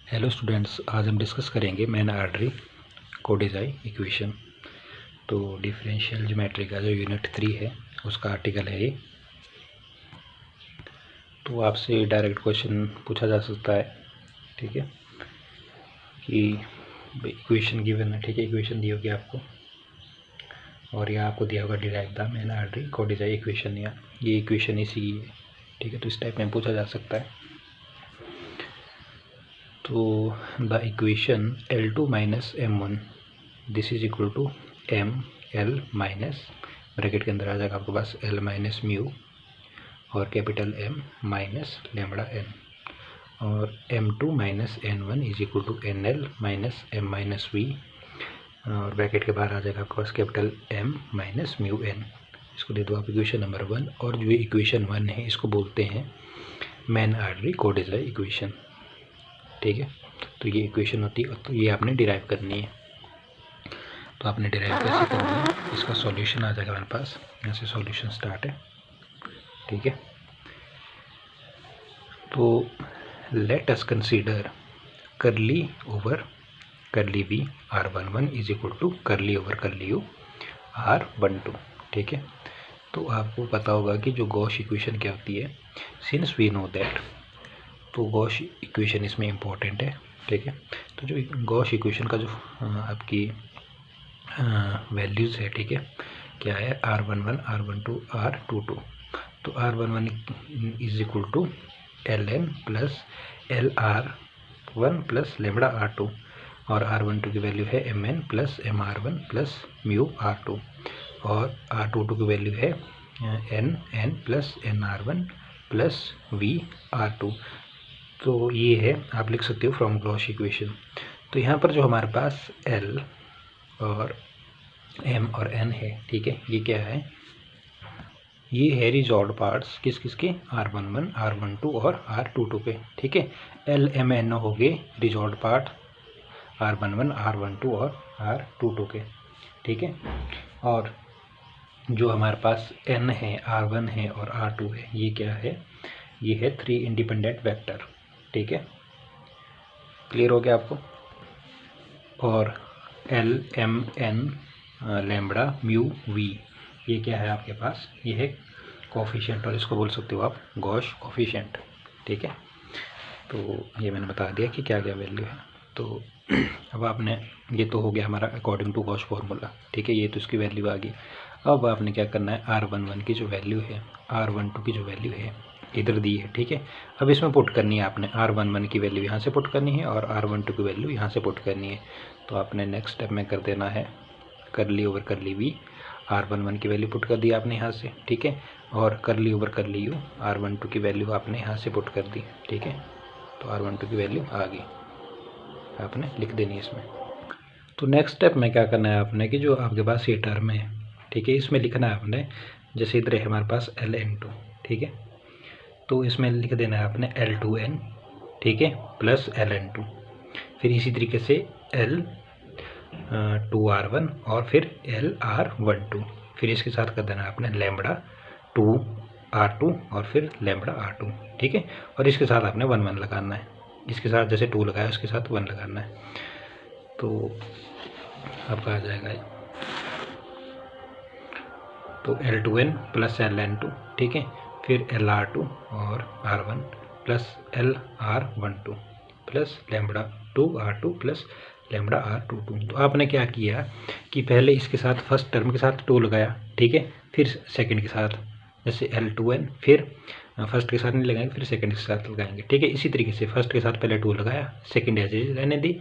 Hello students, आज हम discuss करेंगे मैन आर्टरी कोडिजाई इक्वेशन। तो डिफरेंशियल ज्योमेट्री का जो यूनिट 3 है उसका आर्टिकल है ये। तो आपसे डायरेक्ट क्वेश्चन पूछा जा सकता है, ठीक है, कि इक्वेशन गिवन है, ठीक है, इक्वेशन दी होगी आपको और यह आपको दिया होगा derive the Mainardi Codazzi equation, या ये इक्वेशन इसी की है, ठीक है। तो इस टाइप में पूछा जा सकता है। तो the equation L2 minus M1 this is equal to M L minus, bracket के अंदर आ जाएगा आपके पास L माइनस म्यू और capital M minus lambda n, और M2 minus N1 is equal to NL minus M minus V, और ब्रैकेट के बाहर आ जाएगा आपके पास capital M minus mu n। इसको दे दो आप इक्वेशन नंबर 1, और जो इक्वेशन 1 है इसको बोलते हैं मैन आर्टरी कोडिजाई इक्वेशन, ठीक है। तो ये इक्वेशन होती है, तो ये आपने डिराइव करनी है। तो आपने डिराइव कैसे करनी है, इसका सॉल्यूशन आ जाएगा हमारे पास, यहाँ से सॉल्यूशन स्टार्ट है, ठीक है। तो let us consider curly over curly v R11 is equal to curly over curly u R12, ठीक है। तो आपको पता होगा कि जो गॉस इक्वेशन क्या होती है, सिंस वी नो दैट, तो गॉस इक्वेशन इसमें इम्पोर्टेंट है, ठीक है। तो जो गॉस इक्वेशन का जो आपकी वैल्यूज़ है, ठीक है, क्या है, R11 R12 R22। तो R11 is equal to LN plus LR1 plus lambda R2, और R12 की वैल्यू है MN plus MR1 plus mu R2, और R22 की वैल्यू है NN plus NR1 plus V R2। तो ये है, आप लिख सकते हो फ्रॉम गॉस इक्वेशन। तो यहाँ पर जो हमारे पास L और M और N है, ठीक है, ये क्या है, ये है रिजॉल्व पार्ट्स किस किस के, R11 R12 और R22 के, ठीक है। L M N हो गए रिजॉल्व पार्ट R11 R12 और R22 के, ठीक है। और जो हमारे पास N है, R1 है और R2 है, ये क्या है, ये है 3 इंडिपेंडेंट वेक्टर, ठीक है। क्लियर हो गया आपको। और L M N lambda mu V, ये क्या है आपके पास, ये है कोफिशिएंट, और इसको बोल सकते हो आप गॉस कोफिशिएंट, ठीक है। तो ये मैंने बता दिया कि क्या क्या वैल्यू है। तो अब आपने, ये तो हो गया हमारा अकॉर्डिंग टू गॉस फार्मूला, ठीक है, ये तो इसकी वैल्यू आ गई। अब आपने क्या करना है, R11 की जो वैल्यू है, R12 की जो वैल्यू है इधर दी है, ठीक है। अब इसमें पुट करनी है आपने, R11 की वैल्यू यहाँ से पुट करनी है और R12 की वैल्यू यहाँ से पुट करनी है। तो आपने नेक्स्ट स्टेप में कर देना है करली ओवर करली वी, R11 की वैल्यू पुट कर दी आपने यहाँ से, ठीक है, और करली ओवर करली यू, R12 की वैल्यू आपने यहाँ से पुट कर दी, ठीक है। तो R12 की वैल्यू आ गई, आपने लिख देनी है इसमें। तो नेक्स्ट स्टेप में क्या करना है आपने, कि जो आपके पास ये टर्म है, ठीक है, इसमें लिखना है आपने, जैसे इधर है हमारे पास LN2, ठीक है, तो इसमें लिख देना है आपने L2N, ठीक है, प्लस LN2, फिर इसी तरीके से L2R1 और फिर LR12, फिर इसके साथ कर देना है आपने लेमड़ा 2R2 और फिर लेमड़ा R2, ठीक है। और इसके साथ आपने 1 1 लगाना है, इसके साथ जैसे 2 लगाया उसके साथ 1 लगाना है। तो आपका आ जाएगा, तो L2N प्लस LN2, ठीक है, फिर LR2 और R1 plus LR12 plus lambda 2R2 plus lambda R22। तो आपने क्या किया कि पहले इसके साथ फर्स्ट टर्म के साथ 2 लगाया, ठीक है, फिर सेकंड के साथ जैसे L2N, फिर फर्स्ट के साथ नहीं लगाएंगे, फिर सेकंड के साथ लगाएंगे, ठीक है। इसी तरीके से फर्स्ट के साथ पहले 2 लगाया, सेकंड एज इट इज रहने दी,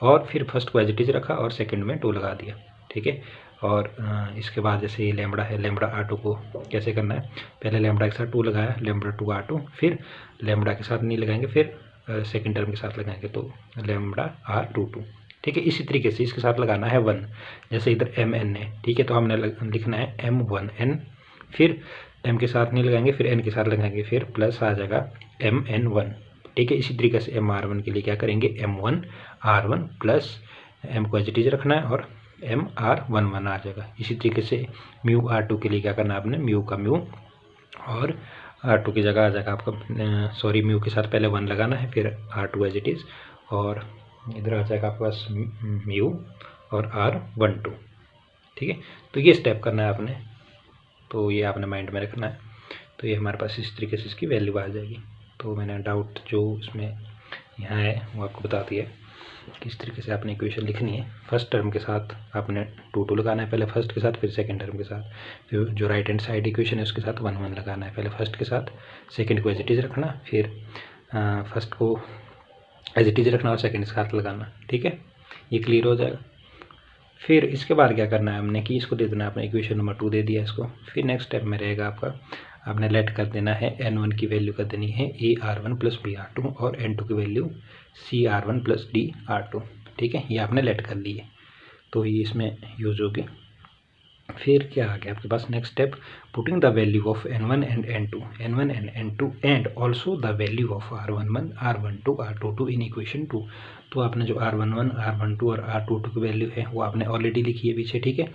और फिर फर्स्ट को एज इट इज रखा और सेकंड में 2 लगा दिया, ठीक है। और इसके बाद जैसे ये लेमड़ा है, लेमड़ा R2 को कैसे करना है, पहले लेमड़ा के साथ 2 लगाया, लेमड़ा 2 R2, फिर लेमड़ा के साथ नहीं लगाएंगे, फिर सेकंड टर्म के साथ लगाएंगे, तो लेमड़ा R22, ठीक है। इसी तरीके से इसके साथ लगाना है 1, जैसे इधर MN है, ठीक है, तो हमने लिखना है M1N, फिर M के साथ नहीं लगाएंगे, फिर N के साथ लगाएंगे, फिर प्लस आ जाएगा MN1, ठीक है। इसी तरीके से MR1 के लिए क्या करेंगे, M1R1 प्लस M को एज इट इज रखना है और MR11 आ जाएगा। इसी तरीके से म्यू R2 के लिए क्या करना है आपने, म्यू का म्यू, और R2 की जगह आ जाएगा आपका, सॉरी, म्यू के साथ पहले 1 लगाना है, फिर R2 एज इट इज़, और इधर आ जाएगा आपके पास म्यू और R12, ठीक है। तो ये स्टेप करना है आपने, तो ये आपने माइंड में रखना है। तो ये हमारे पास इस तरीके से इसकी वैल्यू आ जाएगी। तो मैंने डाउट जो इसमें यहाँ है वो आपको बता दिया किस तरीके से आपने इक्वेशन लिखनी है। फर्स्ट टर्म के साथ आपने 2 लगाना है, पहले फर्स्ट के साथ, फिर सेकंड टर्म के साथ, फिर जो राइट हैंड साइड इक्वेशन है उसके साथ 1 1 लगाना है। पहले फर्स्ट के साथ, सेकंड को एज इट इज़ रखना, फिर फर्स्ट को एज इट इज़ रखना और सेकंड के साथ लगाना, ठीक है। ये क्लियर हो जाएगा। फिर इसके बाद क्या करना है हमने कि इसको दे देना, आपने इक्वेशन नंबर 2 दे दिया इसको। फिर नेक्स्ट स्टेप में रहेगा आपका, आपने लेट कर देना है n1 की वैल्यू कर देनी है AR1 प्लस BR2 और n2 की वैल्यू CR1 प्लस DR2, ठीक है। ये आपने लेट कर ली है, तो ये इसमें यूज होगी। फिर क्या आ गया आपके पास next step, putting the value of n1 and n2 and also the value of R11 R12 R22 in equation 2। तो आपने जो R11 R12 और R22 की वैल्यू है वो आपने ऑलरेडी लिखी है पीछे, ठीक है।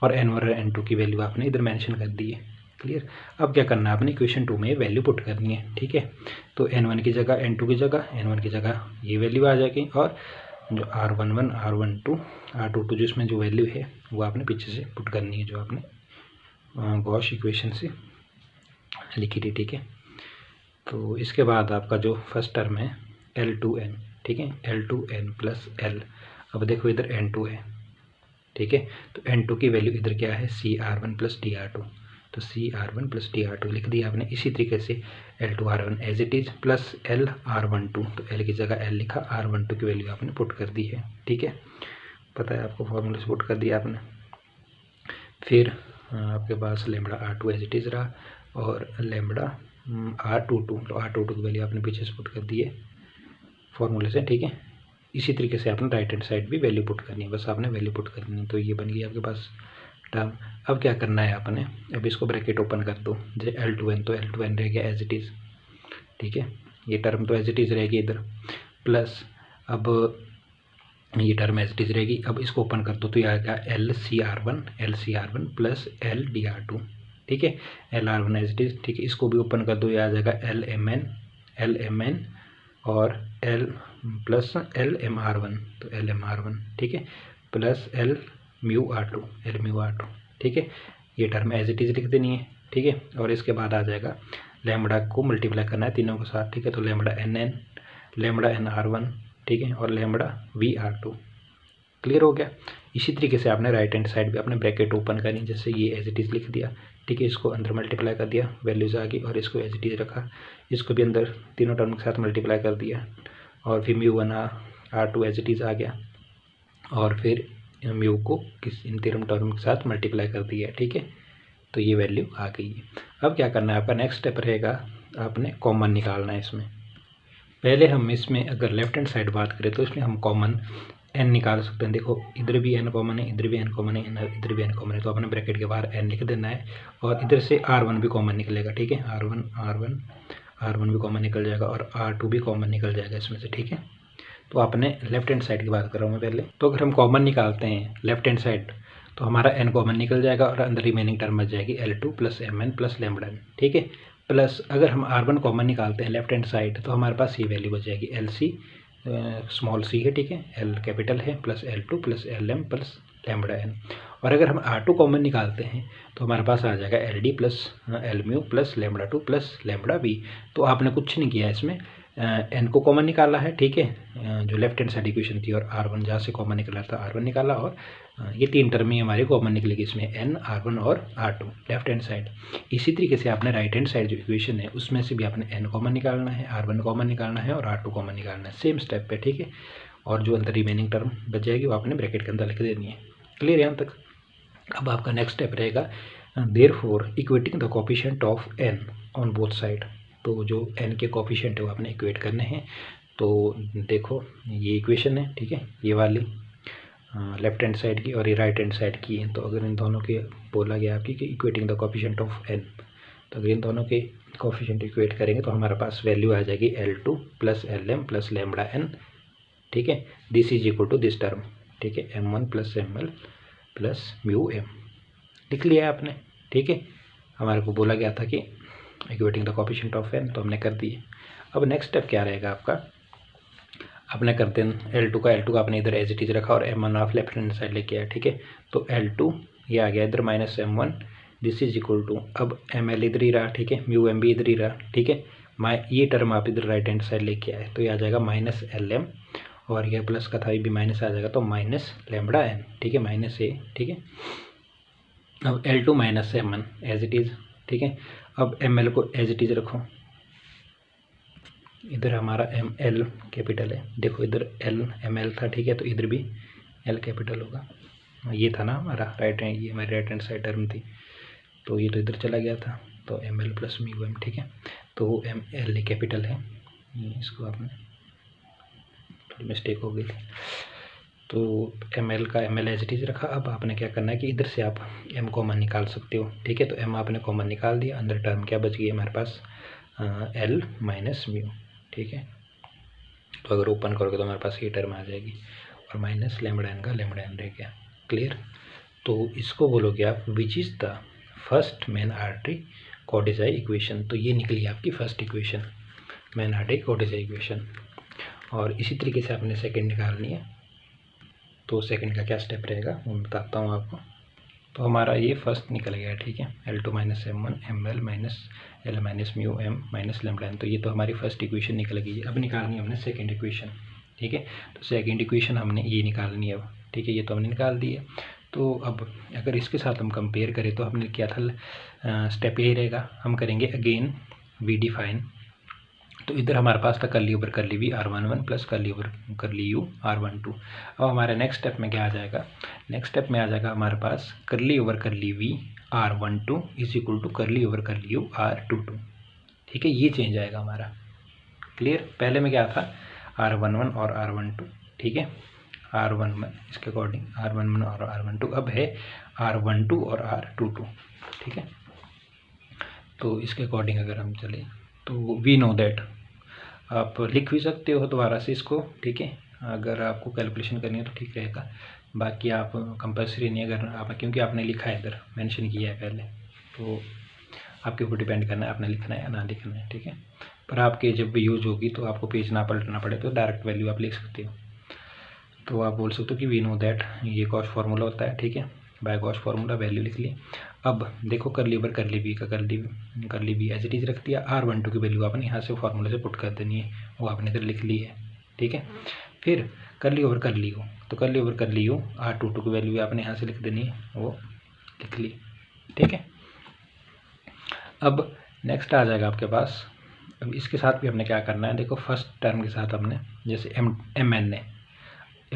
और n1 और n2 की वैल्यू आपने इधर मेंशन कर दी है, क्लियर। अब क्या करना है, आपने इक्वेशन 2 में वैल्यू पुट करनी है, ठीक है। तो n1 की जगह n2 की जगह n1 की जगह ये वैल्यू आ जाएगी, और जो R11 R12 R22 जो इसमें जो वैल्यू है वो आपने पीछे से पुट करनी है, जो आपने गॉस इक्वेशन से लिखी थी, ठीक है। तो इसके बाद आपका जो फर्स्ट टर्म है L2n, ठीक है, L2n प्लस L। अब देखो इधर n2 है, ठीक है। तो n2 की वैल्यू इधर क्या है CR1 प्लस DR2, तो CR1 प्लस DR2 लिख दिया आपने। इसी तरीके से L2R1 as it is plus LR12, तो L की जगह L लिखा, R12 की वैल्यू आपने पुट कर दी है, ठीक है। पता है आपको, फॉर्मूले से पुट कर दिया आपने। फिर आपके पास lambda R2 as it is रहा, और लेमड़ा R22, तो R22 की वैल्यू आपने पीछे से पुट कर दी है फॉर्मूले से, ठीक है। इसी तरीके से आपने राइट हैंड साइड भी वैल्यू पुट करनी है, बस आपने वैल्यू पुट करनी है। तो ये बन गई आपके पास टर्म। अब क्या करना है आपने, अब इसको ब्रैकेट ओपन कर दो, जो L2n, तो L2n रह गया एज इट इज़, ठीक है। ये टर्म तो एज इट इज़ रहेगी इधर, प्लस अब ये टर्म एज इट इज़ रहेगी। अब इसको ओपन कर दो, तो ये आएगा LCR1 प्लस LDR2, ठीक है। LR1 एज इट इज़, ठीक है। इसको भी ओपन कर दो, ये आ जाएगा LMN और L प्लस LMR1, तो LMR1, ठीक है, प्लस LMR2, ठीक है। ये टर्म एज इट इज़ लिख देनी है, ठीक है। और इसके बाद आ जाएगा लैम्बडा को मल्टीप्लाई करना है तीनों के साथ, ठीक है। तो लैम्बडा NR1, ठीक है, और लैम्बडा VR2, क्लियर हो गया। इसी तरीके से आपने राइट हैंड साइड भी अपने ब्रैकेट ओपन करनी, जैसे ये एज इट इज़ लिख दिया, ठीक है। इसको अंदर मल्टीप्लाई कर दिया, वैल्यूज आ गई, और इसको एज इट इज़ रखा, इसको भी अंदर तीनों टर्म के साथ मल्टीप्लाई कर दिया, और फिर म्यू1 R2 एज इट इज़ आ गया, और फिर म्यू को इन तीनों टर्म के साथ मल्टीप्लाई कर दिया, ठीक है। तो ये वैल्यू आ गई है। अब क्या करना है, आपका नेक्स्ट स्टेप रहेगा, आपने कॉमन निकालना है इसमें। पहले हम इसमें अगर लेफ्ट हैंड साइड बात करें तो इसमें हम कॉमन n निकाल सकते हैं। देखो इधर भी n कॉमन है, इधर भी n कॉमन है, इधर भी n कॉमन है, तो अपने ब्रैकेट के बाहर n लिख देना है, और इधर से R1 भी कॉमन निकलेगा, ठीक है। R1 भी कॉमन निकल जाएगा, और R2 भी कॉमन निकल जाएगा इसमें से, ठीक है। तो आपने लेफ्ट हैंड साइड की बात कर रहा हूँ मैं पहले। तो अगर हम कॉमन निकालते हैं लेफ्ट हैंड साइड, तो हमारा n कॉमन निकल जाएगा, और अंदर रिमेनिंग टर्म बच जाएगी L2 plus MN plus lambda n, ठीक है। प्लस अगर हम R1 कॉमन निकालते हैं लेफ्ट हैंड साइड, तो हमारे पास ये वैल्यू बच जाएगी LC स्मॉल c है, ठीक है, L कैपिटल है, plus L2 plus LM plus lambda n। और अगर हम R2 कॉमन निकालते हैं तो हमारे पास आ जाएगा LD plus Lmu plus lambda 2 plus lambda b। तो आपने कुछ नहीं किया इसमें, n को कॉमन निकाला है, ठीक है, जो लेफ्ट हैंड साइड इक्वेशन थी, और R1 जहाँ से कॉमन निकला था R1 निकाला, और ये तीन टर्म ही हमारे कॉमन निकलेगी इसमें, n R1 और R2 लेफ्ट हैंड साइड। इसी तरीके से आपने राइट हैंड साइड जो इक्वेशन है उसमें से भी आपने n कॉमन निकालना है, R1 कॉमन निकालना है, और R2 कॉमन निकालना है, सेम स्टेप पे, ठीक है। और जो अंदर रिमेनिंग टर्म बच जाएगी वो आपने ब्रैकेट के अंदर लिख देनी है, क्लियर यहाँ तक। अब आपका नेक्स्ट स्टेप रहेगा therefore equating the coefficient of n on both side. तो जो n के कोएफिशिएंट है वो आपने इक्वेट करने हैं। तो देखो ये इक्वेशन है, ठीक है, ये वाली लेफ्ट हैंड साइड की, और ये राइट हैंड साइड की है। तो अगर इन दोनों के बोला गया आपकी कि equating the coefficient of n, तो अगर इन दोनों के कोएफिशिएंट इक्वेट करेंगे तो हमारे पास वैल्यू आ जाएगी L2 plus LM plus lambda n, ठीक है। This is equal to this term, ठीक है, M1 plus ML plus mu m, लिख लिया आपने, ठीक है। हमारे को बोला गया था कि equating the coefficient of n, तो हमने कर दिए। अब नेक्स्ट स्टेप क्या रहेगा आपका, अपने करते हैं L2 का आपने इधर एज इट इज रखा और M1 आप लेफ्ट हैंड साइड लेके आया, ठीक है। तो L2 ये आ गया इधर minus M1, this is equal to, अब ML इधर ही रहा, ठीक है, म्यू एम भी इधर ही रहा, ठीक है। ये टर्म आप इधर राइट हैंड साइड लेके आए तो ये आ जाएगा माइनस LM, और ये प्लस का था ये भी माइनस आ जाएगा तो माइनस लैम्बडा n, ठीक है, माइनस a, ठीक है। अब L2 minus M1 as it is, ठीक है। अब ML को एज इट इज़ रखो, इधर हमारा ML कैपिटल है, देखो इधर ML था, ठीक है, तो इधर भी L कैपिटल होगा। ये था ना हमारा राइट हैंड, ये हमारी राइट हैंड साइड टर्म थी, तो ये तो इधर चला गया था, तो ML प्लस म्यू एम, ठीक है। तो ML कैपिटल है, इसको आपने थोड़ी मिस्टेक हो गई थी, तो ML का ML एज इट इज रखा। अब आपने क्या करना है कि इधर से आप M कॉमन निकाल सकते हो, ठीक है। तो M आपने कॉमन निकाल दिया, अंदर टर्म क्या बच गई हमारे पास, L माइनस म्यू, ठीक है। तो अगर ओपन करोगे तो हमारे पास ये टर्म आ जाएगी और माइनस लैम्बडा n का लैम्बडा n रह गया, क्लियर। तो इसको बोलोगे आप which is the first Mainardi Codazzi equation, तो ये निकली आपकी first equation, Mainardi Codazzi equation. और इसी तरीके से आपने सेकंड निकालनी है, तो सेकंड का क्या स्टेप रहेगा वो बताता हूँ आपको। तो हमारा ये फर्स्ट निकल गया, ठीक है, L2 minus M1 ML minus L minus mu m minus lambda n, तो ये तो हमारी फर्स्ट इक्वेशन निकल गई है। अब निकालनी है हमने सेकंड इक्वेशन, ठीक है। तो सेकंड इक्वेशन हमने ये निकालनी है अब, ठीक है, ये तो हमने निकाल दी है। तो अब अगर इसके साथ हम कंपेयर करें तो हमने क्या था, स्टेप यही रहेगा, हम करेंगे अगेन वी डिफाइन। तो इधर हमारे पास था curly over curly v R11 plus curly over curly u R12। अब हमारे नेक्स्ट स्टेप में क्या आ जाएगा, नेक्स्ट स्टेप में आ जाएगा हमारे पास curly over curly v R12 is equal to curly over curly u R22, ठीक है। ये चेंज आएगा हमारा, क्लियर। पहले में क्या था R11 और R12, ठीक है, R11 इसके अकॉर्डिंग R11 और R12, अब है R12 और R22, ठीक है। तो इसके अकॉर्डिंग अगर हम चले तो वी नो दैट, आप लिख भी सकते हो दोबारा से इसको, ठीक है, अगर आपको कैलकुलेशन करनी है तो ठीक रहेगा, बाकी आप कंपल्सरी नहीं, अगर आप क्योंकि आपने लिखा है इधर मेंशन किया है पहले, तो आपके ऊपर डिपेंड करना है आपने लिखना है या ना लिखना है, ठीक है। पर आपके जब भी यूज होगी तो आपको पेज ना पलटना पड़े तो डायरेक्ट वैल्यू आप लिख सकते हो। तो आप बोल सकते हो कि वी नो दैट, ये गॉस फार्मूला होता है, ठीक है, बाय गॉस फार्मूला वैल्यू लिख ली। अब देखो करली ओवर करली बी का करली बी एज इट इज रख दिया, R12 की वैल्यू आपने यहाँ से फार्मूले से पुट कर देनी है, वो आपने इधर लिख ली है, ठीक है। फिर करली ओवर करली यू, तो करली ओवर करली यू R22 की वैल्यू आपने यहाँ से लिख देनी है, वो लिख ली, ठीक है। अब नेक्स्ट आ जाएगा आपके पास, अब इसके साथ भी हमने क्या करना है, देखो फर्स्ट टर्म के साथ हमने जैसे एम एन है,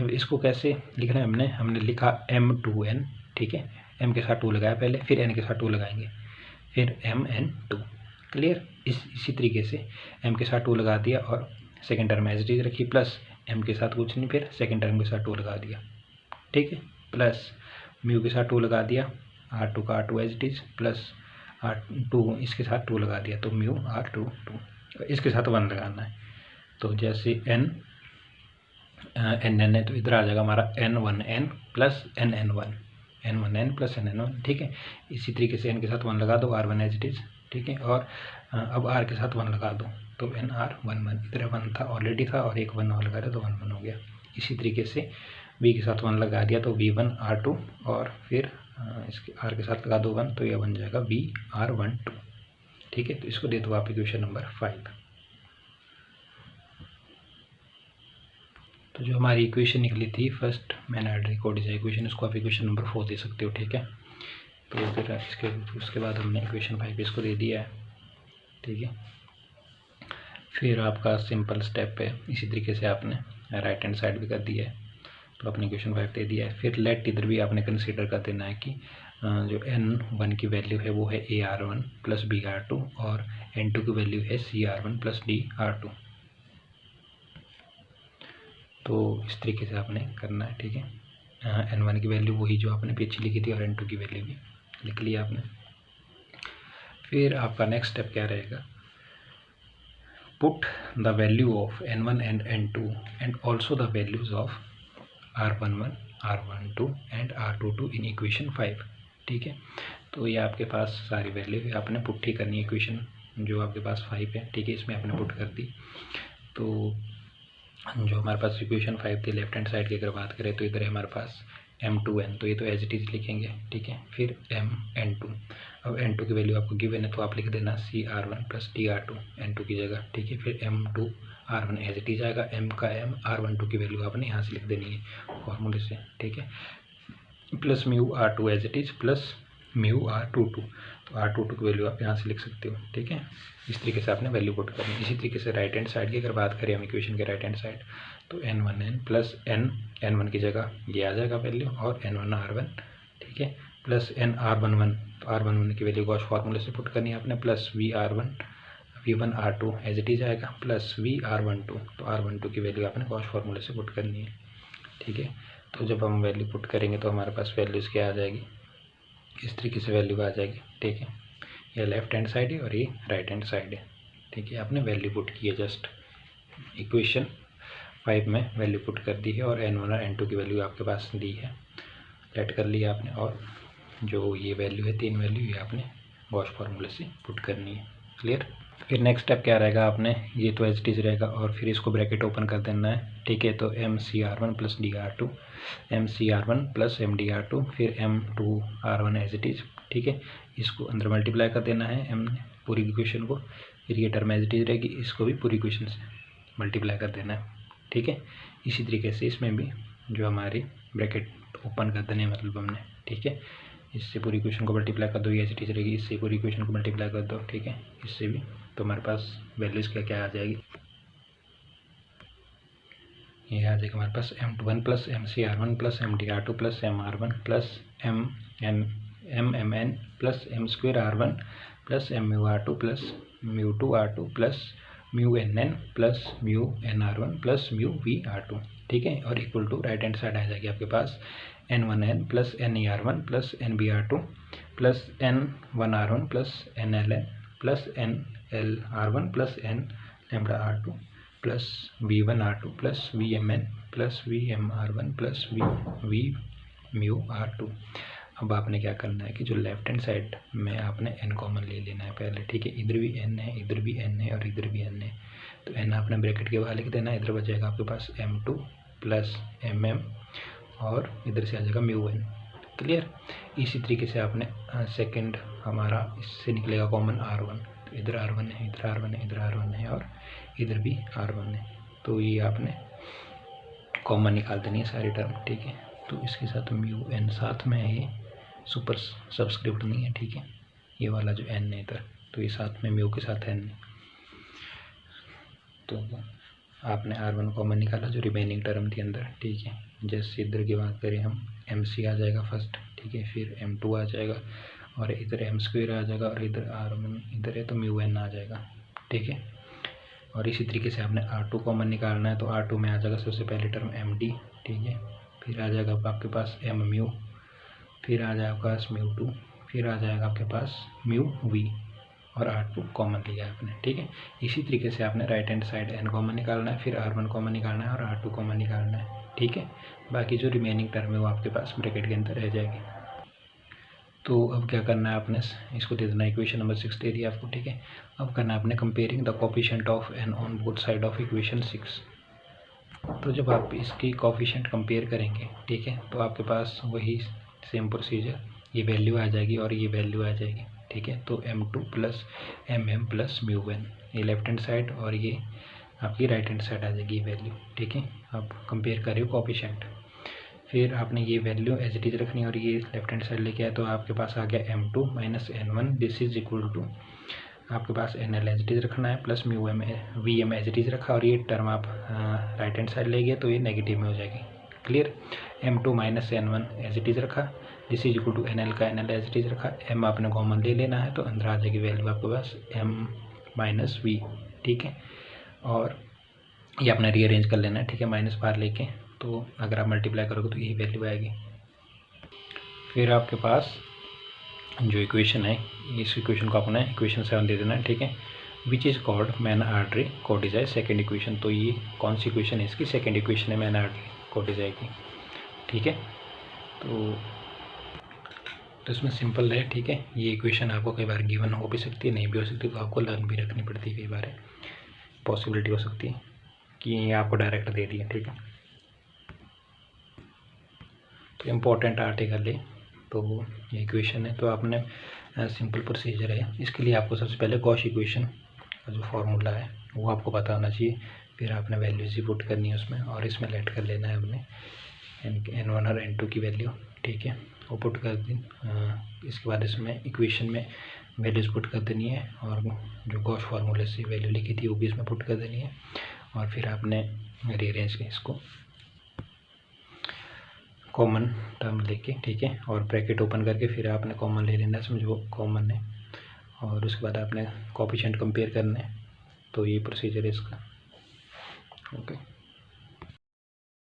इसको कैसे लिखना है, हमने लिखा M2n, ठीक है, m के साथ 2 लगाया पहले, फिर n के साथ 2 लगाएंगे, फिर MN2, क्लियर। इसी तरीके से m के साथ 2 लगा दिया और second term as it is रखी, प्लस m के साथ कुछ नहीं, फिर सेकेंड टर्म के साथ 2 लगा दिया, ठीक है, प्लस म्यू के साथ 2 लगा दिया, R2 का R2 as it is, plus R2 इसके साथ 2 लगा दिया, तो म्यू R22, इसके साथ 1 लगाना है, तो जैसे n है तो इधर आ जाएगा हमारा N1n plus N1n plus N1, ठीक है। इसी तरीके से n के साथ 1 लगा दो, R1 एज इट इज, ठीक है, और अब R के साथ 1 लगा दो, तो NR11, इधर 1 था ऑलरेडी था और एक 1 और लगा दिया तो 1 हो गया। इसी तरीके से V के साथ 1 लगा दिया तो V1 R2, और फिर इसके R के साथ लगा दो 1 तो यह बन जाएगा VR12, ठीक है। तो इसको दे दो आप इक्वेशन नंबर 5। तो जो हमारी इक्वेशन निकली थी first Mainardi Codazzi equation, इसको आप इक्वेशन नंबर 4 दे सकते हो, ठीक है। तो फिर उसके बाद हमने इक्वेशन 5 इसको दे दिया है, ठीक है। फिर आपका सिंपल स्टेप है, इसी तरीके से आपने राइट हैंड साइड भी कर दिया है, तो आपने इक्वेशन 5 दे दिया है। फिर लेट इधर भी आपने कंसीडर कर देना है कि जो N1 की वैल्यू है वो है AR1 प्लस BR2 और N2 की वैल्यू है CR1 प्लस DR2, तो इस तरीके से आपने करना है, ठीक है। N1 की वैल्यू वही जो आपने पीछे लिखी थी और N2 की वैल्यू भी लिख लिया आपने। फिर आपका नेक्स्ट स्टेप क्या रहेगा, put the value of N1 and N2 and also the values of R11, R12 and R22 in equation 5, ठीक है। तो ये आपके पास सारी वैल्यू आपने पुट ही करनी है, इक्वेशन जो आपके पास 5 है, ठीक है, इसमें आपने पुट कर दी। तो जो हमारे पास इक्वेशन 5 थी लेफ्ट हैंड साइड की अगर बात करें तो इधर है हमारे पास m2n, तो ये तो एज इट इज लिखेंगे, ठीक है। फिर mn2, अब n2 की वैल्यू आपको गिवन है तो आप लिख देना CR1 प्लस DR2 n2 की जगह, ठीक है। फिर m2R1 एज इट इज आएगा, m का m R12 की वैल्यू आपने यहाँ से लिख देनी है फॉर्मूले से, ठीक है। Plus mu R2 as it is plus mu R22, तो R22 की वैल्यू आप यहाँ से लिख सकते हो, ठीक है। इस तरीके से आपने वैल्यू पुट करनी है। इसी तरीके से राइट हैंड साइड की अगर बात करें हम इक्वेशन के राइट हैंड साइड, तो n1n प्लस n1 की जगह ये आ जाएगा वैल्यू, और n1R1, ठीक है, प्लस n R11, तो R11 की वैल्यू गॉस फार्मूले से पुट करनी है आपने, plus V1R2 as it is आएगा, प्लस VR12, तो R12 की वैल्यू आपने गॉस फार्मूले से पुट करनी है, ठीक है। तो जब हम वैल्यू पुट करेंगे तो हमारे पास वैल्यूज़ क्या आ जाएगी, इस तरीके से वैल्यू आ जाएगी, ठीक है। ये लेफ्ट हैंड साइड है और ये राइट हैंड साइड है, ठीक है। आपने वैल्यू पुट की है, जस्ट इक्वेशन 5 में वैल्यू पुट कर दी है, और n1 और n2 की वैल्यू आपके पास दी है, लेट कर लिया आपने, और जो ये वैल्यू है 3 वैल्यू ये आपने गॉस फार्मूले से पुट करनी है, क्लियर। फिर नेक्स्ट स्टेप क्या रहेगा, आपने ये तो एज इट इज रहेगा और फिर इसको ब्रैकेट ओपन कर देना है, ठीक है। तो MCR1 plus DR2, MCR1 plus MDR2, फिर M2R1 एज इट इज, ठीक है। इसको अंदर मल्टीप्लाई कर देना है m पूरी इक्वेशन को, फिर ये टर्म एज इट इज रहेगी, इसको भी पूरी इक्वेशन से मल्टीप्लाई कर देना है, ठीक है। इसी तरीके से इसमें भी जो हमारी ब्रैकेट ओपन कर देने मतलब हमने, ठीक है। इससे पूरी इक्वेशन को मल्टीप्लाई कर दो, ये एज इट इज रहेगी, इससे पूरी इक्वेशन को मल्टीप्लाई कर दो, ठीक है। इससे भी तो हमारे पास वैल्यूज़ क्या क्या आ जाएगी, ये आ जाएगा हमारे पास M21 plus MCR1 plus MDR2 plus MR1 plus MMN plus M2R1 plus MUR2 plus MU2R2 plus MUNN plus MUNR1 plus MUVR2, ठीक है। और equal to right hand side आ जाएगी आपके पास N1N plus NER1 plus NBR2 plus N1R1 plus NLN plus NLR1 plus N λR2 plus V1R2 plus VMN plus VMR1 plus VMUR2। अब आपने क्या करना है कि जो लेफ्ट हैंड साइड में आपने n कॉमन ले लेना है पहले, ठीक है। इधर भी n है, इधर भी n है और इधर भी n है, तो n आपने ब्रैकेट के बाहर लिख देना है। इधर बचेगा आपके पास M2 प्लस MM और इधर से आ जाएगा μn, क्लियर। इसी तरीके से आपने सेकंड हमारा इससे निकलेगा कॉमन R1, तो इधर R1 है, इधर R1 है, इधर R1 है और इधर भी R1 है, तो ये आपने कॉमन निकाल देनी है सारी टर्म, ठीक है। तो इसके साथ μn साथ में है, ये सुपर सब्सक्रिप्ट नहीं है, ठीक है। ये वाला जो n है इधर, तो ये साथ में म्यू के साथ n है, तो आपने R1 कॉमन निकाला जो रिमेनिंग टर्म थी अंदर, ठीक है। जैसे इधर की बात करें हम, MC आ जाएगा फर्स्ट, ठीक है, फिर M2 आ जाएगा और इधर M2 आ जाएगा और इधर R1 इधर है तो μn आ जाएगा, ठीक है। और इसी तरीके से आपने R2 कॉमन निकालना है, तो R2 में आ जाएगा सबसे पहले टर्म MD, ठीक है। फिर आ जाएगा आपके पास MMU, फिर आ जाएगा आपके पास μ2, फिर आ जाएगा आपके पास μV और R2 कॉमन लिया है आपने, ठीक है। इसी तरीके से आपने right hand side n common निकालना है, फिर R1 कॉमन निकालना है और R2 कॉमन निकालना है, ठीक है। बाकी जो रिमेनिंग टर्म है वो आपके पास ब्रैकेट के अंदर रह जाएगी। तो अब क्या करना है, आपने इसको दे देना इक्वेशन नंबर 6 दे दिया आपको, ठीक है। अब करना है आपने comparing the coefficient of n on both side of equation 6। तो जब आप इसकी कोफिशिएंट कंपेयर करेंगे, ठीक है, तो आपके पास वही सेम प्रोसीजर, ये वैल्यू आ जाएगी और ये वैल्यू आ जाएगी, ठीक है। तो M2 plus MM plus μn, ये लेफ्ट हैंड साइड और ये आपकी राइट हैंड साइड आ जाएगी ये वैल्यू, ठीक है। अब कंपेयर करिए कोफिशिएंट, फिर आपने ये वैल्यू एज इट इज रखनी है और ये लेफ्ट हैंड साइड लेके आए, तो आपके पास आ गया M2 minus N1, this is equal to आपके पास NL एज इट इज रखना है plus μm VM as it is रखा और ये टर्म आप राइट हैंड साइड ले गए तो ये नेगेटिव में हो जाएगी, clear. M2 minus N1 as it is रखा, this is equal to NL का NL एज इट इज रखा, M आपने कॉमन ले लेना है तो अंदर आ जाएगी वैल्यू आपके पास M माइनस V, ठीक है। और ये आपने रीअरेंज कर लेना है, ठीक है, माइनस बाहर लेके, तो अगर आप मल्टीप्लाई करोगे तो यही वैल्यू आएगी। फिर आपके पास जो इक्वेशन है, इस इक्वेशन को आपने इक्वेशन 7 दे देना है, ठीक है। Which is called Mainardi Codazzi second equation, तो ये कौन सी इक्वेशन है, इसकी सेकेंड इक्वेशन है मैन आर्टरी कोर्टिजाई की, ठीक है। तो इसमें सिंपल है, ठीक है। ये इक्वेशन आपको कई बार गिवन हो भी सकती है, नहीं भी हो सकती, तो आपको लर्न भी रखनी पड़ती है, कई बार पॉसिबिलिटी हो सकती है। कि ये आपको डायरेक्ट दे दिए, ठीक है। तो इम्पोर्टेंट आर्टिकल है, तो ये इक्वेशन है। तो आपने सिंपल प्रोसीजर है, इसके लिए आपको सबसे पहले गॉस इक्वेशन का जो फार्मूला है वो आपको पता होना चाहिए। फिर आपने वैल्यूज ही पुट करनी है उसमें, और इसमें लेट कर लेना है हमने n1 और n2 की वैल्यू, ठीक है, वो पुट कर दी। इसके बाद इसमें इक्वेशन में वैल्यूज पुट कर देनी है, और जो गॉस फार्मूले से वैल्यू लिखी थी वो भी इसमें पुट कर देनी है, और फिर आपने रीअरेंज इसको कॉमन टर्म लेके, ठीक है, और ब्रैकेट ओपन करके फिर आपने कॉमन ले लेना इसमें जो कॉमन है, और उसके बाद आपने कोएफिशिएंट कंपेयर करना है। तो ये प्रोसीजर है इसका, ओके।